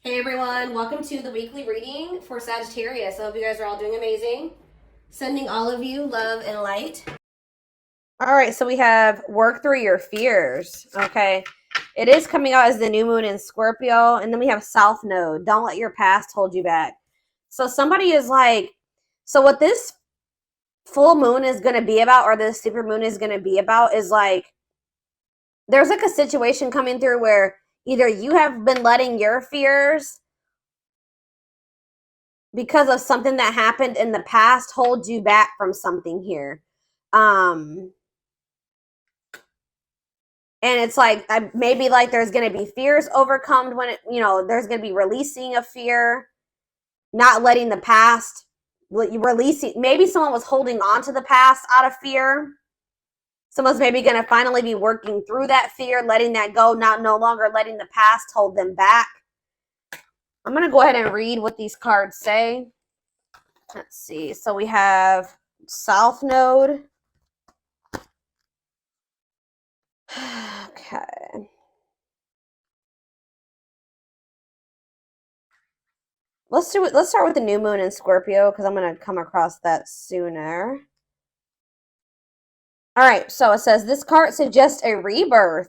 Hey everyone, welcome to the weekly reading for Sagittarius. I hope you guys are all doing amazing. Sending all of you love and light. All right, so we have work through your fears. Okay, it is coming out as the new moon in Scorpio, and then we have South Node. Don't let your past hold you back. So somebody is like, so what this full moon is going to be about, or this super moon is going to be about, is like, there's like a situation coming through where either you have been letting your fears because of something that happened in the past hold you back from something here. And it's like maybe like there's going to be fears overcome when it, there's going to be releasing of fear, not letting the past releasing. Maybe someone was holding on to the past out of fear. Someone's maybe going to finally be working through that fear, letting that go, no longer letting the past hold them back. I'm going to go ahead and read what these cards say. Let's see. So we have South Node. Okay. Let's start with the new moon in Scorpio because I'm going to come across that sooner. All right, so it says this card suggests a rebirth.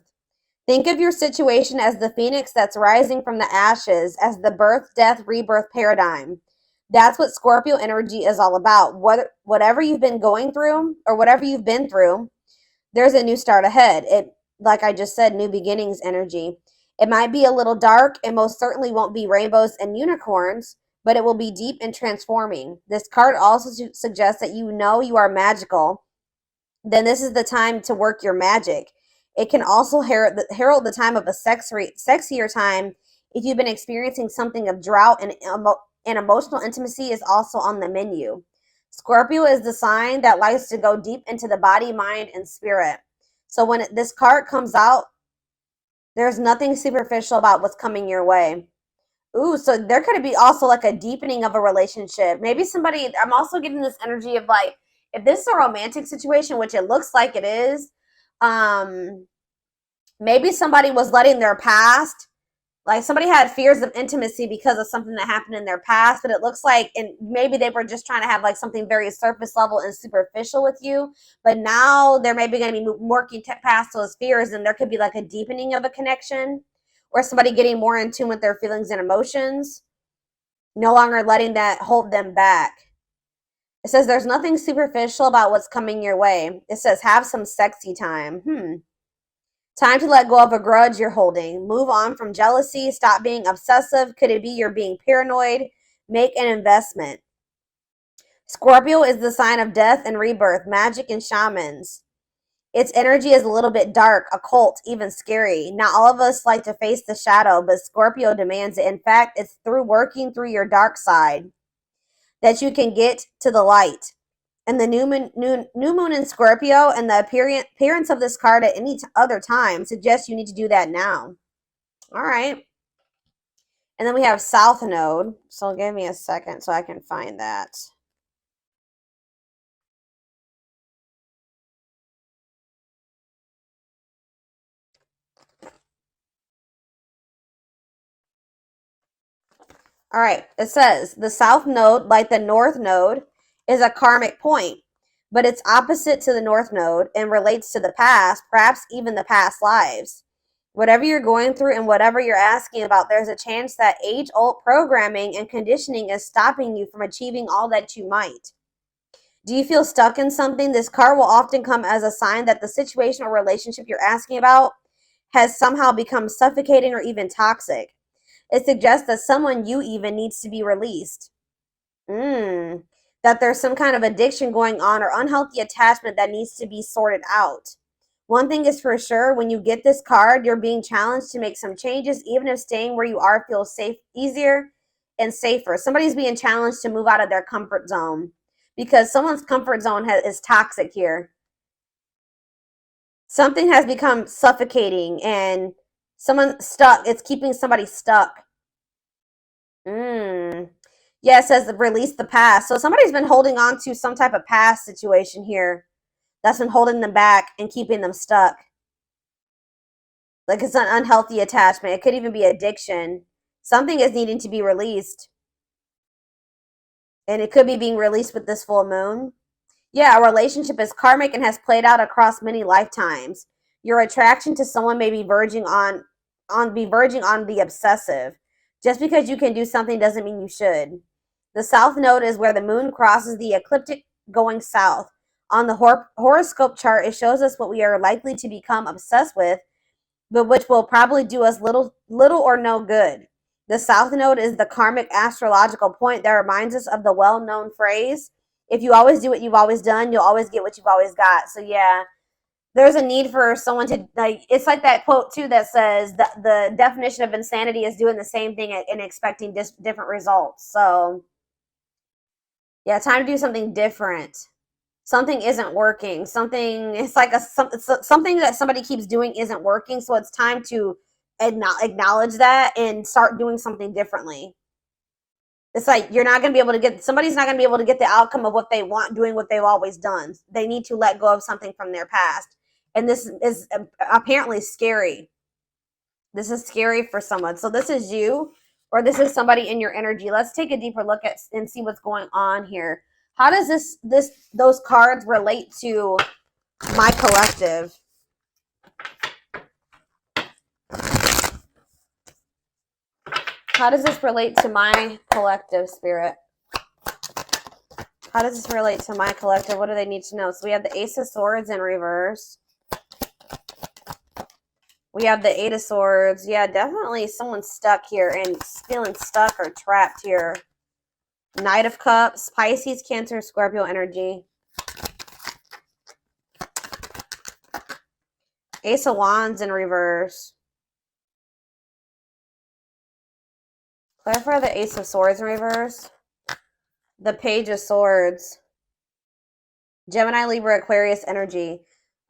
Think of your situation as the phoenix that's rising from the ashes, as the birth, death, rebirth paradigm. That's what Scorpio energy is all about. Whatever you've been going through or whatever you've been through, there's a new start ahead. It, like I just said, new beginnings energy. It might be a little dark and most certainly won't be rainbows and unicorns, but it will be deep and transforming. This card also suggests that you know you are magical. Then this is the time to work your magic. It can also herald the time of a sexier time if you've been experiencing something of drought, and emotional intimacy is also on the menu. Scorpio is the sign that likes to go deep into the body, mind, and spirit. So when this card comes out, there's nothing superficial about what's coming your way. Ooh, so there could be also like a deepening of a relationship. Maybe somebody, I'm also getting this energy of like, if this is a romantic situation, which it looks like it is, maybe somebody was letting their past, like somebody had fears of intimacy because of something that happened in their past, but it looks like, and maybe they were just trying to have like something very surface level and superficial with you, but now they're maybe going to be working past those fears, and there could be like a deepening of a connection, or somebody getting more in tune with their feelings and emotions, no longer letting that hold them back. It says there's nothing superficial about what's coming your way. It says have some sexy time. Time to let go of a grudge you're holding. Move on from jealousy. Stop being obsessive. Could it be you're being paranoid? Make an investment. Scorpio is the sign of death and rebirth, magic and shamans. Its energy is a little bit dark, occult, even scary. Not all of us like to face the shadow, but Scorpio demands it. In fact, it's through working through your dark side that you can get to the light. And the new moon in Scorpio and the appearance of this card at any other time suggests you need to do that now. All right. And then we have South Node. So give me a second so I can find that. All right. It says the South Node, like the North Node, is a karmic point, but it's opposite to the North Node and relates to the past, perhaps even the past lives. Whatever you're going through and whatever you're asking about, there's a chance that age-old programming and conditioning is stopping you from achieving all that you might. Do you feel stuck in something? This card will often come as a sign that the situation or relationship you're asking about has somehow become suffocating or even toxic. It suggests that someone you even needs to be released. That there's some kind of addiction going on or unhealthy attachment that needs to be sorted out. One thing is for sure, when you get this card, you're being challenged to make some changes, even if staying where you are feels safe, easier and safer. Somebody's being challenged to move out of their comfort zone because someone's comfort zone is toxic here. Something has become suffocating and someone stuck. It's keeping somebody stuck. Yeah, it says release the past. So somebody's been holding on to some type of past situation here that's been holding them back and keeping them stuck. Like it's an unhealthy attachment. It could even be addiction. Something is needing to be released. And it could be being released with this full moon. Yeah, a relationship is karmic and has played out across many lifetimes. Your attraction to someone may be verging on the obsessive. Just because you can do something doesn't mean you should. The south node is where the moon crosses the ecliptic going south. On the horoscope chart, it shows us what we are likely to become obsessed with, but which will probably do us little or no good. The south node is the karmic astrological point that reminds us of the well-known phrase, if you always do what you've always done, you'll always get what you've always got. So yeah, there's a need for someone to, like, it's like that quote too that says that the definition of insanity is doing the same thing and expecting different results. So yeah, time to do something different. Something isn't working. Something, it's like something that somebody keeps doing isn't working. So it's time to acknowledge that and start doing something differently. It's like somebody's not going to be able to get the outcome of what they want doing what they've always done. They need to let go of something from their past. And this is apparently scary. This is scary for someone. So this is you, or this is somebody in your energy. Let's take a deeper look at and see what's going on here. How does those cards relate to my collective? How does this relate to my collective, Spirit? How does this relate to my collective? What do they need to know? So we have the Ace of Swords in reverse. We have the Eight of Swords. Yeah, definitely someone's stuck here and feeling stuck or trapped here. Knight of Cups, Pisces, Cancer, Scorpio energy. Ace of Wands in reverse. Clarify the Ace of Swords in reverse. The Page of Swords. Gemini, Libra, Aquarius energy.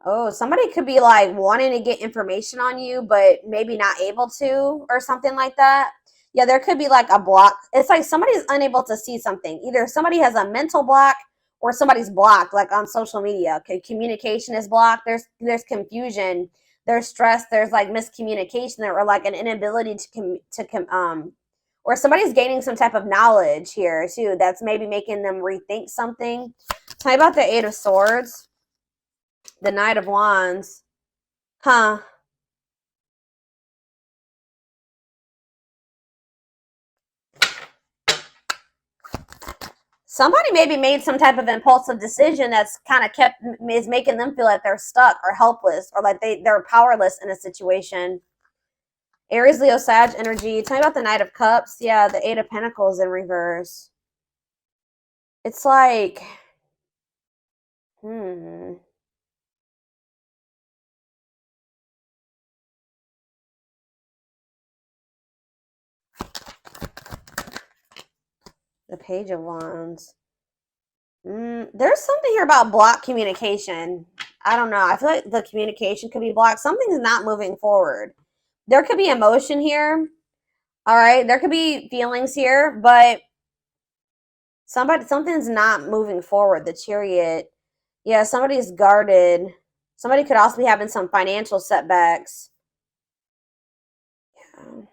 Oh, somebody could be like wanting to get information on you, but maybe not able to, or something like that. Yeah, there could be like a block. It's like somebody's unable to see something. Either somebody has a mental block or somebody's blocked, like on social media. Okay, communication is blocked. There's confusion. There's stress. There's like miscommunication, or like an inability or somebody's gaining some type of knowledge here too. That's maybe making them rethink something. Tell me about the Eight of Swords. The Knight of Wands. Huh. Somebody maybe made some type of impulsive decision that's kind of is making them feel like they're stuck or helpless, or like they're powerless in a situation. Aries, Leo, Sag energy. Tell me about the Knight of Cups. Yeah, the Eight of Pentacles in reverse. It's like, The Page of Wands. There's something here about blocked communication. I don't know. I feel like the communication could be blocked. Something's not moving forward. There could be emotion here. All right. There could be feelings here, but something's not moving forward. The Chariot. Yeah, somebody's guarded. Somebody could also be having some financial setbacks. Yeah.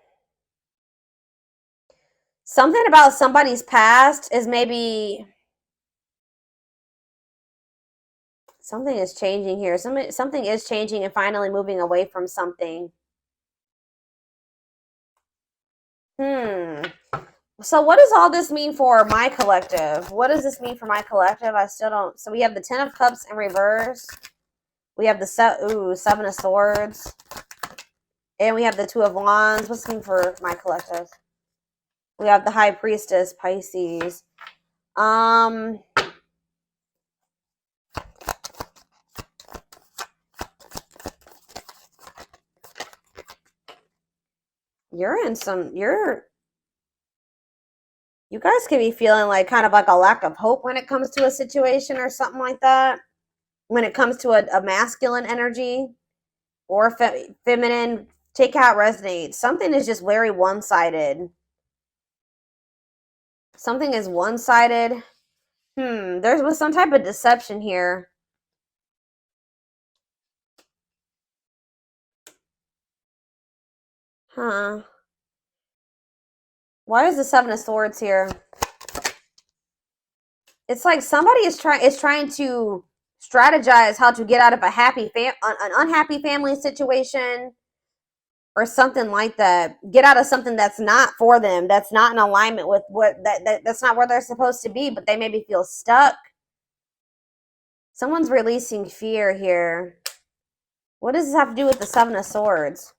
Something about somebody's past is maybe something is changing here. Something is changing and finally moving away from something. So what does all this mean for my collective? What does this mean for my collective? I still don't. So we have the Ten of Cups in reverse. We have the Seven of Swords. And we have the Two of Wands. What's this mean for my collective? We have the High Priestess, Pisces. You guys could be feeling like kind of like a lack of hope when it comes to a situation or something like that. When it comes to a masculine energy or feminine, take how it resonates. Something is just very one-sided. Something is one-sided. There was some type of deception here. Huh. Why is the Seven of Swords here? It's like somebody is trying to strategize how to get out of a an unhappy family situation or something like that. Get out of something that's not for them, that's not in alignment with that's not where they're supposed to be, but they maybe feel stuck. Someone's releasing fear here. What does this have to do with the Seven of Swords?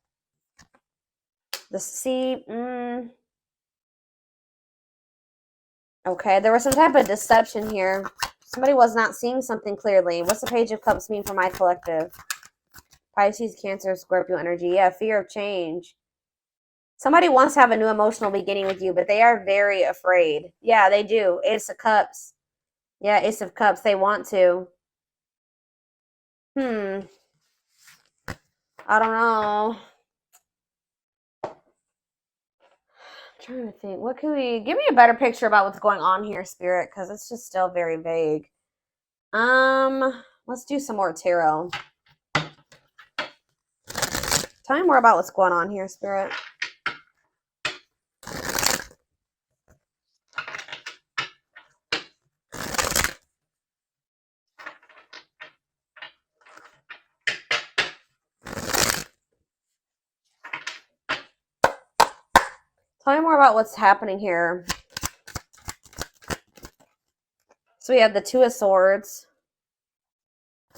The sea. Okay, there was some type of deception here. Somebody was not seeing something clearly. What's the Page of Cups mean for my collective? Pisces, Cancer, Scorpio energy. Yeah, fear of change. Somebody wants to have a new emotional beginning with you, but they are very afraid. Yeah, they do. Ace of Cups. Yeah, Ace of Cups. They want to. I don't know. I'm trying to think. What can we... Give me a better picture about what's going on here, Spirit, because it's just still very vague. Let's do some more tarot. Tell me more about what's going on here, Spirit. Tell me more about what's happening here. So we have the Two of Swords.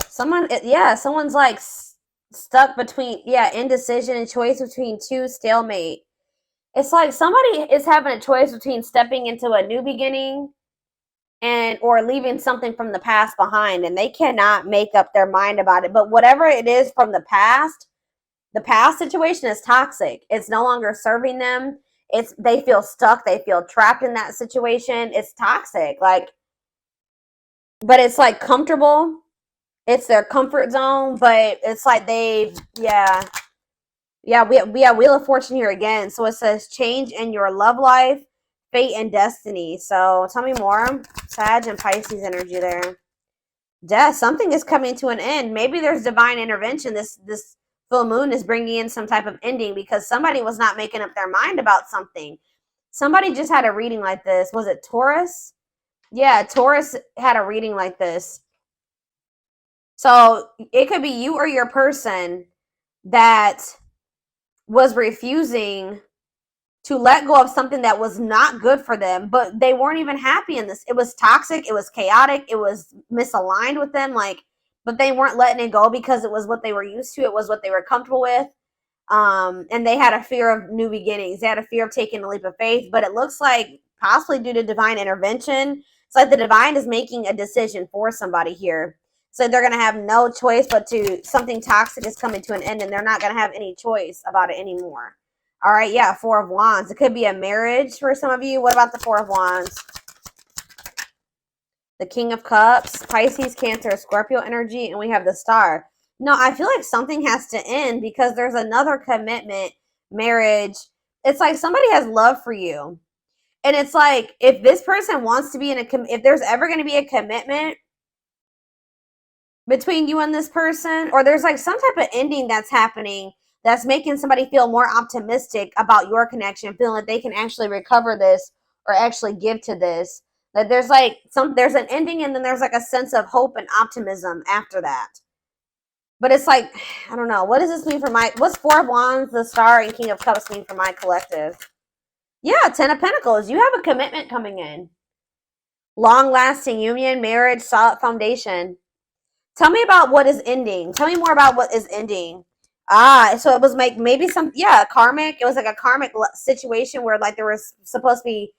Someone's like stuck between, indecision and choice between two, stalemate. It's like somebody is having a choice between stepping into a new beginning or leaving something from the past behind, and they cannot make up their mind about it. But whatever it is from the past situation is toxic. It's no longer serving them. They feel stuck. They feel trapped in that situation. It's toxic. But it's like comfortable. It's their comfort zone, but it's like we have Wheel of Fortune here again. So it says change in your love life, fate, and destiny. So tell me more. Sag and Pisces energy there. Death. Something is coming to an end. Maybe there's divine intervention. This full moon is bringing in some type of ending because somebody was not making up their mind about something. Somebody just had a reading like this. Was it Taurus? Yeah, Taurus had a reading like this. So it could be you or your person that was refusing to let go of something that was not good for them, but they weren't even happy in this. It was toxic. It was chaotic. It was misaligned with them. But they weren't letting it go because it was what they were used to. It was what they were comfortable with. And they had a fear of new beginnings. They had a fear of taking a leap of faith, but it looks like possibly due to divine intervention. It's like the divine is making a decision for somebody here. So they're going to have no choice but something toxic is coming to an end, and they're not going to have any choice about it anymore. All right, yeah, Four of Wands. It could be a marriage for some of you. What about the Four of Wands? The King of Cups, Pisces, Cancer, Scorpio energy, and we have the Star. No, I feel like something has to end because there's another commitment, marriage. It's like somebody has love for you. And it's like if this person wants to be if there's ever going to be a commitment between you and this person, or there's like some type of ending that's happening that's making somebody feel more optimistic about your connection, feeling like they can actually recover this or actually give to this. That there's an ending, and then there's like a sense of hope and optimism after that. But it's like, I don't know. What does this mean for what's Four of Wands, the Star, and King of Cups mean for my collective? Yeah, Ten of Pentacles. You have a commitment coming in. Long-lasting union, marriage, solid foundation. Tell me about what is ending. Tell me more about what is ending. So it was like maybe karmic. It was like a karmic situation where like there was supposed to be,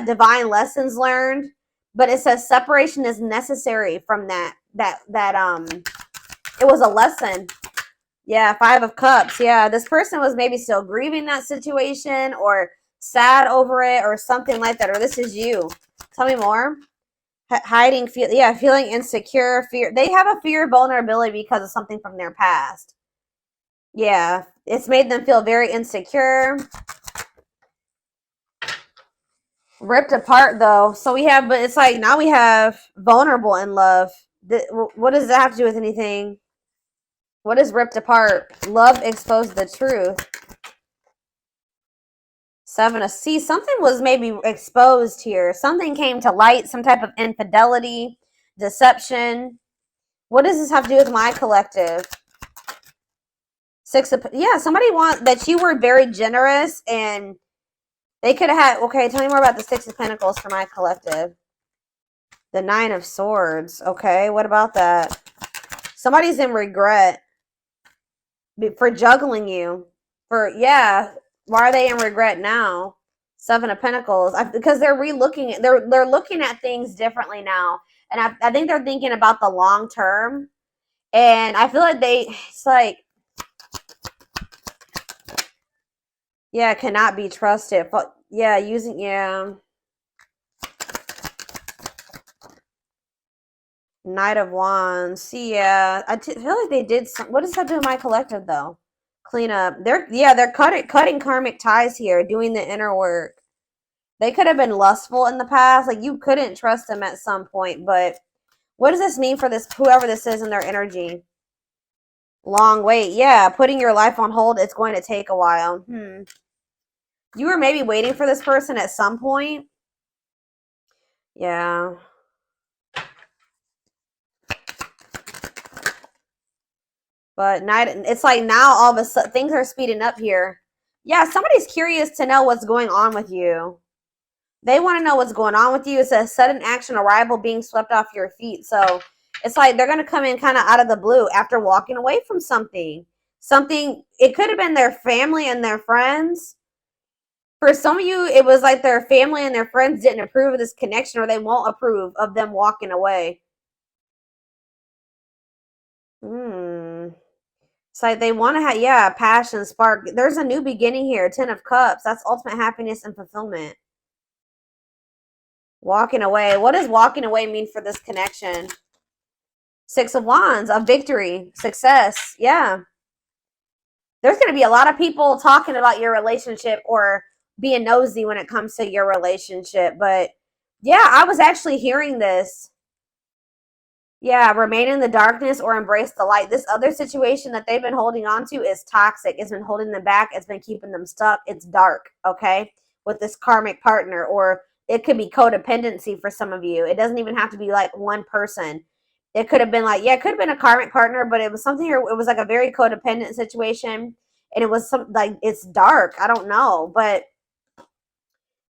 divine lessons learned. But it says separation is necessary from that it was a lesson. Yeah, Five of Cups. Yeah, this person was maybe still grieving that situation or sad over it or something like that. Or this is you. Tell me more. Hiding, feeling insecure, fear. They have a fear of vulnerability because of something from their past. Yeah, it's made them feel very insecure. Ripped apart, though. So but it's like now we have vulnerable in love. What does that have to do with anything? What is ripped apart? Love exposed the truth. See, something was maybe exposed here. Something came to light, some type of infidelity, deception. What does this have to do with my collective? Yeah, somebody want that you were very generous and they could have had, okay, tell me more about the Six of Pentacles for my collective. The Nine of Swords. Okay, what about that? Somebody's in regret for juggling you. Yeah, why are they in regret now? Seven of Pentacles. Because they're relooking, they're looking at things differently now. And I think they're thinking about the long term. And I feel like it's like, yeah, cannot be trusted. But yeah, yeah. Knight of Wands. See, yeah, feel like they did some. What does that do with my collective though? Clean up. They're cutting karmic ties here, doing the inner work. They could have been lustful in the past. Like you couldn't trust them at some point. But what does this mean for this whoever this is in their energy? Long wait. Yeah, putting your life on hold. It's going to take a while. You were maybe waiting for this person at some point. Yeah. But it's like now all of a sudden things are speeding up here. Yeah, somebody's curious to know what's going on with you. They want to know what's going on with you. It's a sudden action arrival being swept off your feet. So it's like they're going to come in kind of out of the blue after walking away from something. It could have been their family and their friends. For some of you, it was like their family and their friends didn't approve of this connection or they won't approve of them walking away. It's like they want to have, yeah, passion, spark. There's a new beginning here. 10 of Cups. That's ultimate happiness and fulfillment. Walking away. What does walking away mean for this connection? Six of Wands. A victory. Success. Yeah. There's going to be a lot of people talking about your relationship or being nosy when it comes to your relationship. But yeah, I was actually hearing this. Yeah, remain in the darkness or embrace the light. This other situation that they've been holding on to is toxic. It's been holding them back. It's been keeping them stuck. It's dark, okay, with this karmic partner. Or it could be codependency for some of you. It doesn't even have to be like one person. It could have been like, yeah, it could have been a karmic partner, but it was something here. It was like a very codependent situation. And it was like, it's dark. I don't know. But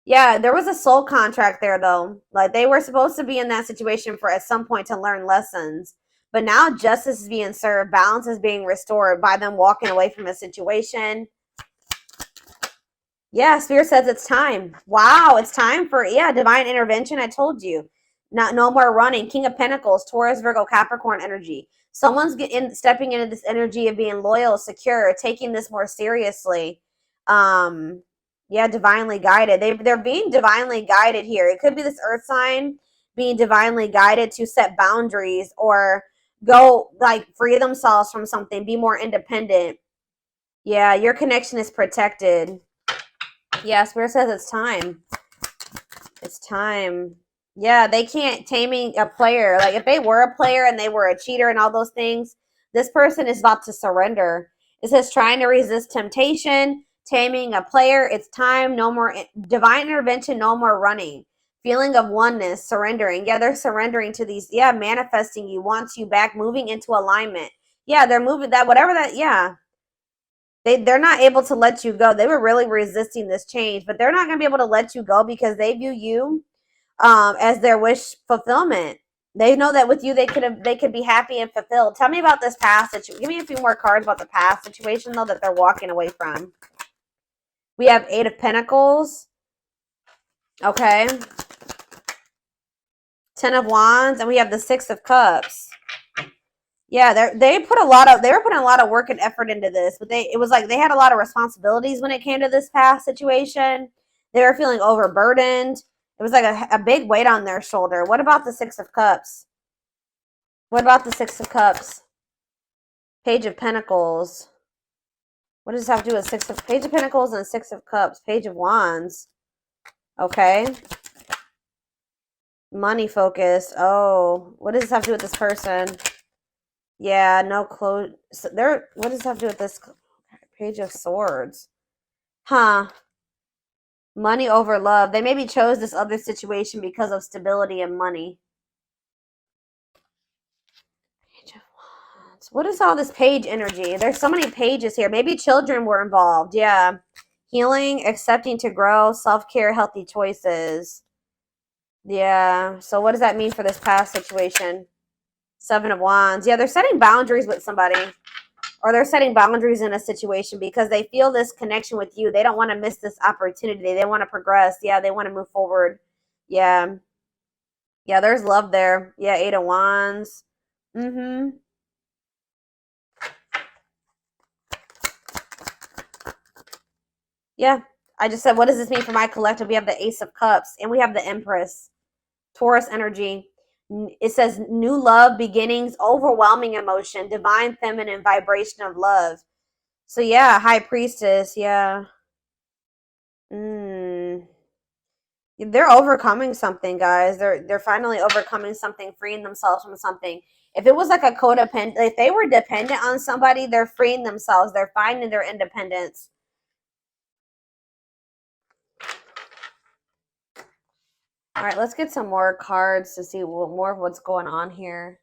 yeah, there was a soul contract there though. Like they were supposed to be in that situation for at some point to learn lessons. But now justice is being served, balance is being restored by them walking away from a situation. Yeah, Spirit says it's time. Wow, it's time for, yeah, divine intervention. I told you. No more running. King of Pentacles, Taurus, Virgo, Capricorn energy. Someone's stepping into this energy of being loyal, secure, taking this more seriously. Yeah, divinely guided. They're being divinely guided here. It could be this earth sign being divinely guided to set boundaries or go like free themselves from something, be more independent. Yeah, your connection is protected. Yeah, Spirit says it's time. It's time. Yeah, they can't taming a player. Like if they were a player and they were a cheater and all those things, this person is about to surrender. It says trying to resist temptation, taming a player. It's time. No more divine intervention. No more running. Feeling of oneness, surrendering. Yeah, they're surrendering to these. Yeah, manifesting you, wants you back, moving into alignment. Yeah, they're moving that, whatever that, yeah. They're not able to let you go. They were really resisting this change, but they're not going to be able to let you go because they view you as their wish fulfillment. They know that with you they could be happy and fulfilled. Tell me about this past situation. Give me a few more cards about the past situation though that they're walking away from. We have 8 of Pentacles. Okay. 10 of Wands, and we have the 6 of Cups. Yeah, they were putting a lot of work and effort into this, but it was like they had a lot of responsibilities when it came to this past situation. They were feeling overburdened. It was like a big weight on their shoulder. What about the 6 of Cups? What about the 6 of Cups? Page of Pentacles. What does this have to do with Page of Pentacles and 6 of Cups? Page of Wands. Okay. Money focused. Oh, what does this have to do with this person? Yeah, no clue. So what does this have to do with this? Page of Swords. Huh. Money over love. They maybe chose this other situation because of stability and money. Page of Wands. What is all this page energy? There's so many pages here. Maybe children were involved. Yeah. Healing, accepting to grow, self-care, healthy choices. Yeah. So what does that mean for this past situation? Seven of Wands. Yeah, they're setting boundaries with somebody. Or they're setting boundaries in a situation because they feel this connection with you. They don't want to miss this opportunity. They want to progress. Yeah, they want to move forward. Yeah. Yeah, there's love there. Yeah, Eight of Wands. Mm-hmm. Yeah. I just said, what does this mean for my collective? We have the Ace of Cups and we have the Empress. Taurus energy. It says new love, beginnings, overwhelming emotion, divine feminine vibration of love. So yeah, High Priestess. Yeah. They're overcoming something, guys. They're finally overcoming something, freeing themselves from something. If it was like a codependent, if they were dependent on somebody, they're freeing themselves. They're finding their independence. All right, let's get some more cards to see more of what's going on here.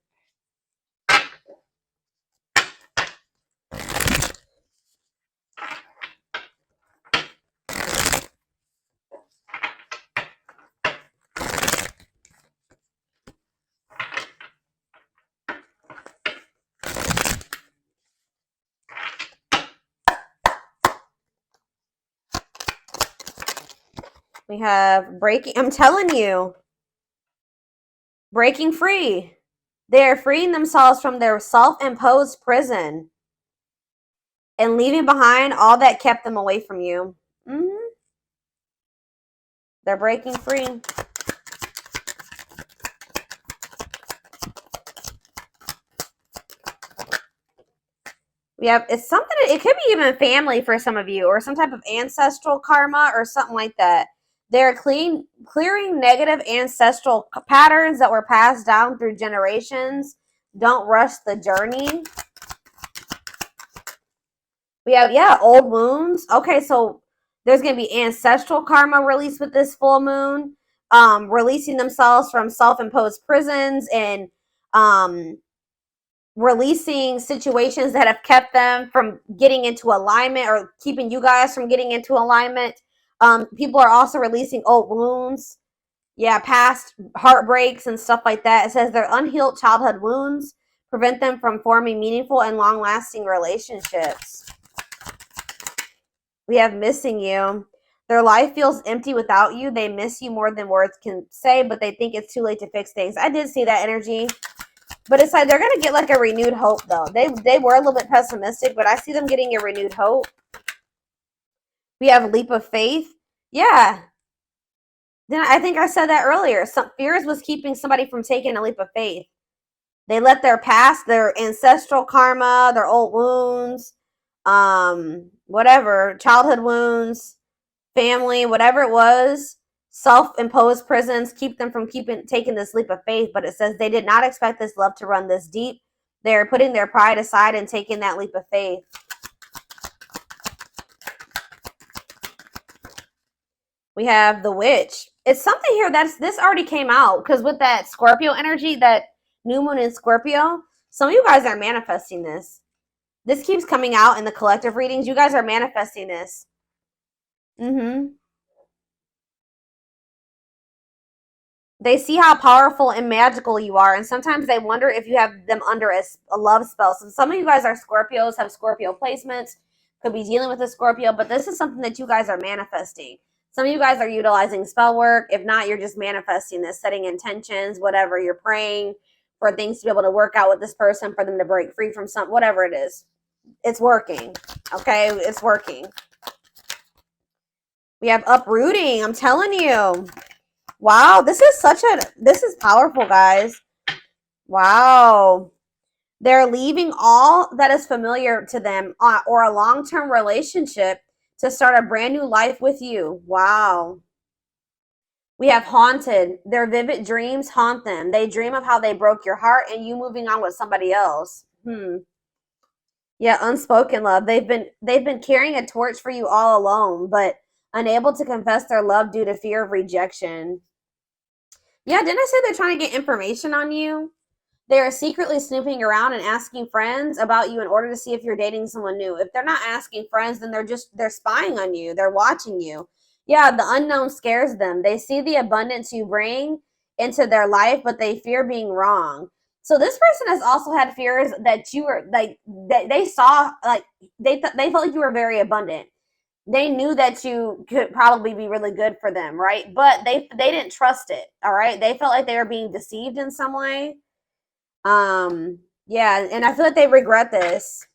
We have breaking. I'm telling you, breaking free. They're freeing themselves from their self-imposed prison and leaving behind all that kept them away from you. They're breaking free. We have, it's something, it could be even family for some of you, or some type of ancestral karma or something like that. They're clearing negative ancestral patterns that were passed down through generations. Don't rush the journey. We have, yeah, old wounds. Okay, so there's going to be ancestral karma released with this full moon. Releasing themselves from self-imposed prisons and releasing situations that have kept them from getting into alignment or keeping you guys from getting into alignment. People are also releasing old wounds. Yeah, past heartbreaks and stuff like that. It says their unhealed childhood wounds prevent them from forming meaningful and long-lasting relationships. We have missing you. Their life feels empty without you. They miss you more than words can say, but they think it's too late to fix things. I did see that energy. But it's like they're going to get like a renewed hope, though. They were a little bit pessimistic, but I see them getting a renewed hope. We have a leap of faith. Yeah. Then I think I said that earlier. Some fears was keeping somebody from taking a leap of faith. They let their past, their ancestral karma, their old wounds, whatever, childhood wounds, family, whatever it was, self-imposed prisons keep them from taking this leap of faith. But it says they did not expect this love to run this deep. They're putting their pride aside and taking that leap of faith. We have the witch. It's something here this already came out, because with that Scorpio energy, that new moon in Scorpio, some of you guys are manifesting this. This keeps coming out in the collective readings. You guys are manifesting this. They see how powerful and magical you are, and sometimes they wonder if you have them under a love spell. So some of you guys are Scorpios, have Scorpio placements, could be dealing with a Scorpio, but this is something that you guys are manifesting. Some of you guys are utilizing spell work. If not, you're just manifesting this, setting intentions, whatever. You're praying for things to be able to work out with this person, for them to break free from something, whatever it is. It's working, okay? It's working. We have uprooting. I'm telling you. Wow, this is powerful, guys. Wow. They're leaving all that is familiar to them or a long-term relationship to start a brand new life with you. Wow. We have haunted. Their vivid dreams haunt them. They dream of how they broke your heart and you moving on with somebody else. Yeah, unspoken love. They've been carrying a torch for you all alone, but unable to confess their love due to fear of rejection. Yeah, didn't I say they're trying to get information on you? They are secretly snooping around and asking friends about you in order to see if you're dating someone new. If they're not asking friends, then they're spying on you. They're watching you. Yeah, the unknown scares them. They see the abundance you bring into their life, but they fear being wrong. So this person has also had fears that you were like they saw like they felt like you were very abundant. They knew that you could probably be really good for them, right? But they didn't trust it. All right, they felt like they were being deceived in some way. Yeah, and I feel like they regret this.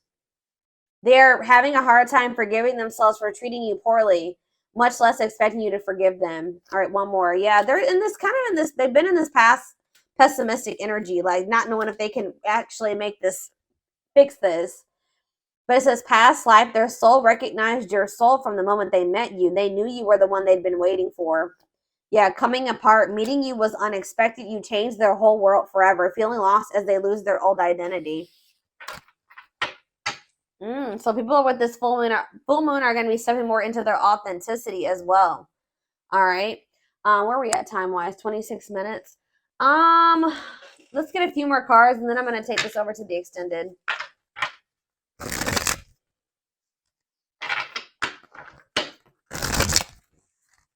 They're having a hard time forgiving themselves for treating you poorly, much less expecting you to forgive them. All right, one more. Yeah, they're in this kind of in this, they've been in this past pessimistic energy, like not knowing if they can actually make this, fix this. But it says past life, their soul recognized your soul from the moment they met you. They knew you were the one they'd been waiting for. Yeah, coming apart, meeting you was unexpected. You changed their whole world forever, feeling lost as they lose their old identity. So people with this full moon are going to be stepping more into their authenticity as well. All right. Where are we at time-wise? 26 minutes. Let's get a few more cards, and then I'm going to take this over to the extended.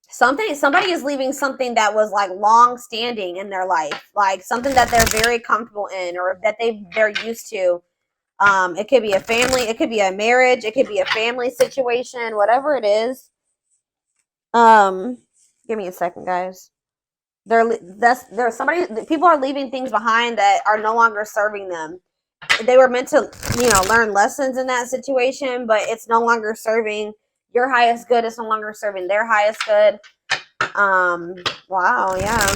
Somebody is leaving something that was like long standing in their life, like something that they're very comfortable in or that they're used to. It could be a family, it could be a marriage, it could be a family situation, whatever it is. Give me a second, guys. People are leaving things behind that are no longer serving them. They were meant to, learn lessons in that situation, but it's no longer serving your highest good. It's no longer serving their highest good. Wow, yeah.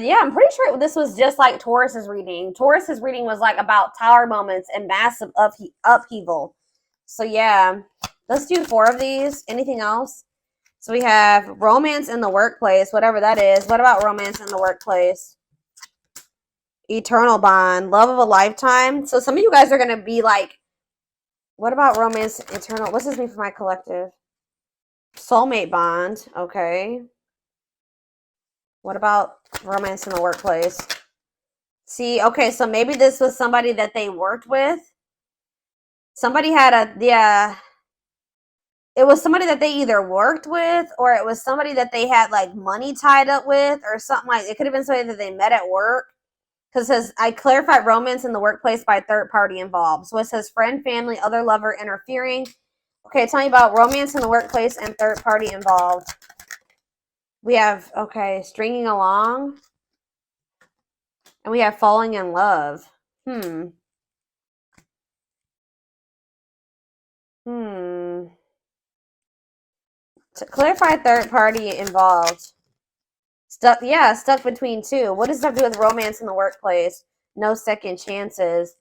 Yeah, I'm pretty sure this was just like Taurus's reading. Taurus's reading was like about tower moments and massive upheaval. So yeah, let's do 4 of these. Anything else? So we have romance in the workplace, whatever that is. What about romance in the workplace? Eternal bond, love of a lifetime. So some of you guys are going to be like, what about romance, eternal? What's this mean for my collective? Soulmate bond. Okay. What about romance in the workplace? See, okay, so maybe this was somebody that they worked with. Somebody had it was somebody that they either worked with or it was somebody that they had like money tied up with or something like it could have been somebody that they met at work. Because it says, I clarified romance in the workplace by third party involved. So it says friend, family, other lover interfering. Okay, tell me about romance in the workplace and third party involved. We have, okay, stringing along. And we have falling in love. To clarify third party involved. Stuck between two. What does that have to do with romance in the workplace? No second chances.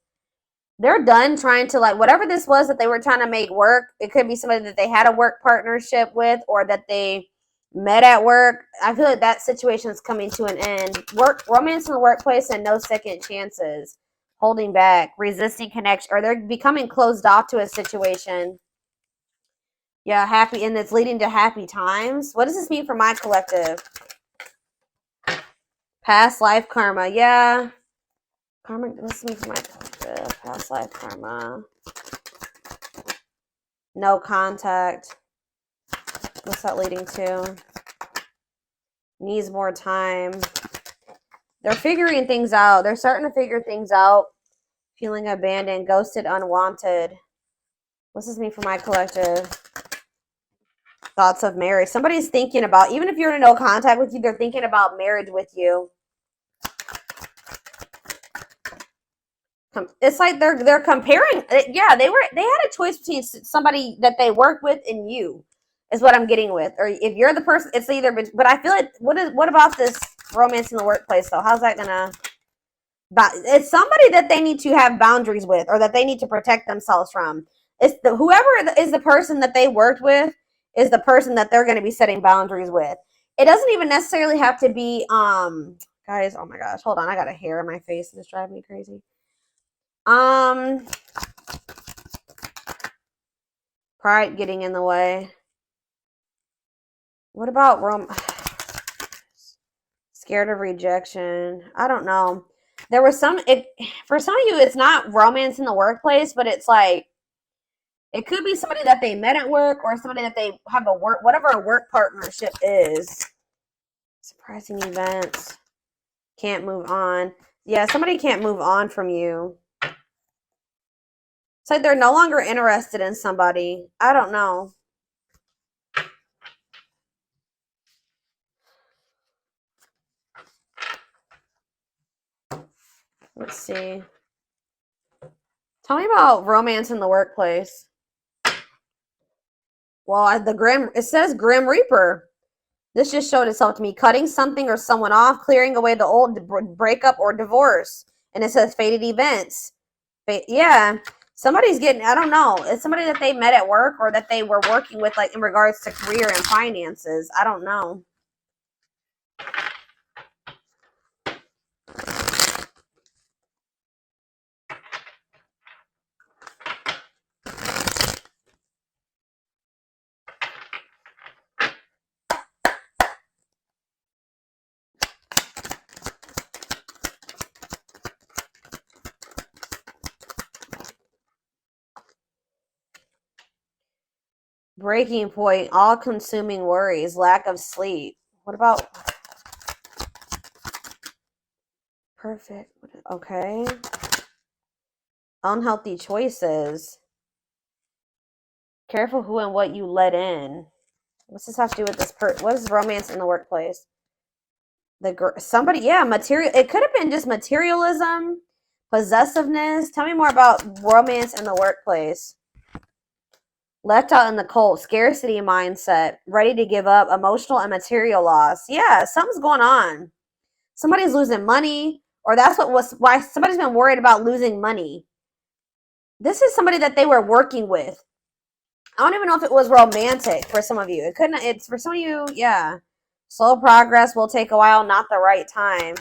They're done trying to, like, whatever this was that they were trying to make work. It could be somebody that they had a work partnership with or that they met at work. I feel like that situation is coming to an end. Romance in the workplace and no second chances. Holding back, resisting connection, or they're becoming closed off to a situation. Yeah, happy, and it's leading to happy times. What does this mean for my collective? Past life karma. Yeah. Karma, what's me for my collective? Past life karma. No contact. What's that leading to? Needs more time. They're figuring things out. They're starting to figure things out. Feeling abandoned, ghosted, unwanted. What's this mean for my collective? Thoughts of marriage. Somebody's thinking about, even if you're in no contact with you, they're thinking about marriage with you. It's like they're comparing. Yeah, they had a choice between somebody that they work with and you, is what I'm getting with. Or if you're the person, it's either. But I feel like what about this romance in the workplace though? How's that gonna? It's somebody that they need to have boundaries with, or that they need to protect themselves from. It's whoever is the person that they worked with is the person that they're going to be setting boundaries with. It doesn't even necessarily have to be, guys, oh my gosh, hold on. I got a hair in my face and it's driving me crazy. Pride getting in the way. What about scared of rejection? I don't know. There was for some of you, it's not romance in the workplace, but it's like, it could be somebody that they met at work or somebody that they have whatever a work partnership is. Surprising events. Can't move on. Yeah, somebody can't move on from you. It's like they're no longer interested in somebody. I don't know. Let's see. Tell me about romance in the workplace. Well, it says Grim Reaper. This just showed itself to me. Cutting something or someone off, clearing away the old, breakup or divorce. And it says fated events. Yeah. Somebody's getting, I don't know. It's somebody that they met at work or that they were working with, like in regards to career and finances. I don't know. Breaking point, all-consuming worries, lack of sleep. What about perfect? Okay. Unhealthy choices. Careful who and what you let in. What's this have to do with this what is romance in the workplace? Somebody, yeah, material. It could have been just materialism, possessiveness. Tell me more about romance in the workplace. Left out in the cold, scarcity mindset, ready to give up, emotional and material loss. Yeah, something's going on. Somebody's losing money, or that's why somebody's been worried about losing money. This is somebody that they were working with. I don't even know if it was romantic for some of you. It couldn't. It's for some of you, yeah. Slow progress will take a while, not the right time.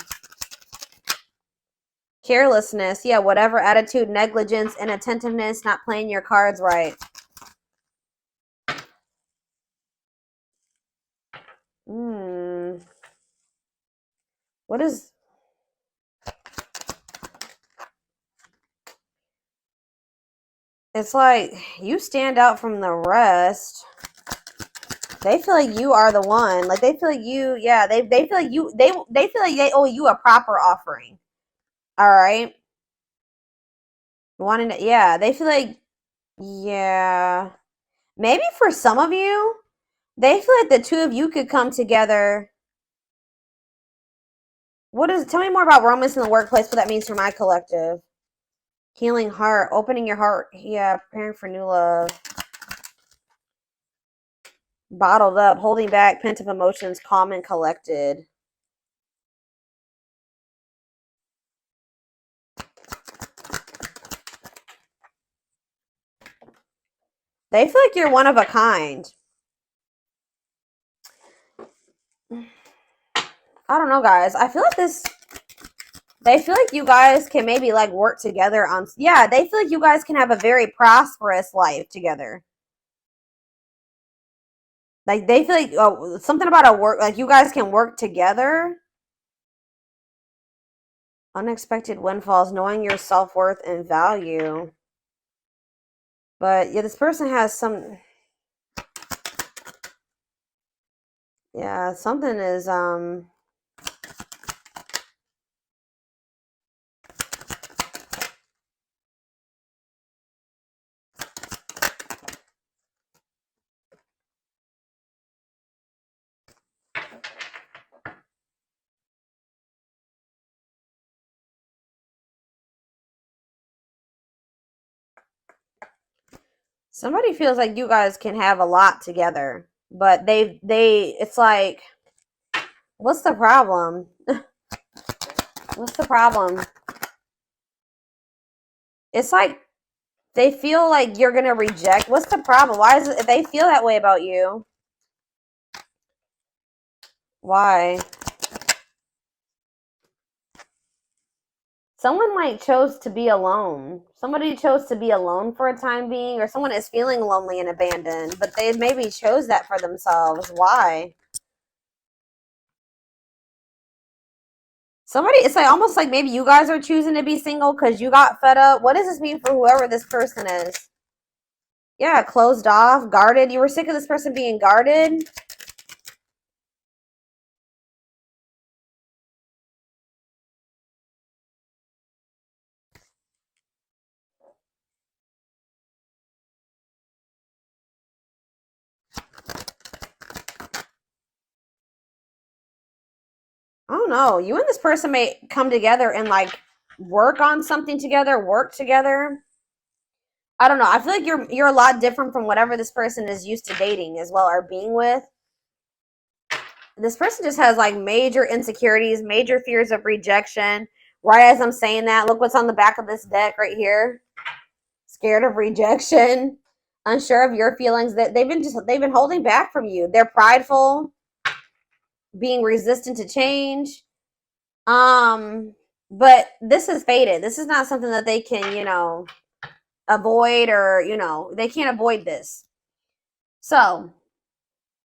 Carelessness, yeah, whatever attitude, negligence, inattentiveness, not playing your cards right. What is... It's like you stand out from the rest. They feel like you are the one. Like they feel like you, yeah, they feel like you, they feel like they owe you a proper offering. All right. Wanting to, yeah, they feel like, yeah. Maybe for some of you, they feel like the two of you could come together. Tell me more about romance in the workplace, what that means for my collective. Healing heart, opening your heart. Yeah, preparing for new love. Bottled up, holding back, pent-up emotions, calm and collected. They feel like you're one of a kind. I don't know, guys. I feel like they feel like you guys can maybe like work together on, yeah, they feel like you guys can have a very prosperous life together. Like they feel like something about like you guys can work together. Unexpected windfalls, knowing your self-worth and value. But yeah, this person has some, yeah, something is somebody feels like you guys can have a lot together, but it's like, what's the problem? What's the problem? It's like They feel like you're going to reject. What's the problem? Why is it if they feel that way about you? Why? Someone like chose to be alone. Somebody chose to be alone for a time being, or someone is feeling lonely and abandoned, but they maybe chose that for themselves. Why? Somebody, it's like almost like maybe you guys are choosing to be single because you got fed up. What does this mean for whoever this person is? Yeah, closed off, guarded. You were sick of this person being guarded. I don't know. You and this person may come together and like work on something together, work together. I don't know. I feel like you're a lot different from whatever this person is used to dating as well or being with. This person just has like major insecurities, major fears of rejection. Right as I'm saying that, look what's on the back of this deck right here. Scared of rejection, unsure of your feelings. That they've been holding back from you. They're prideful, being resistant to change. But this is faded. This is not something that they can, avoid, or they can't avoid this. So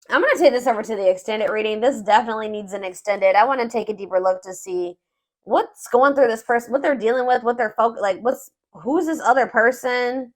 I'm going to take this over to the extended reading. This definitely needs an extended. I want to take a deeper look to see what's going through this person, what they're dealing with, what they're who's this other person.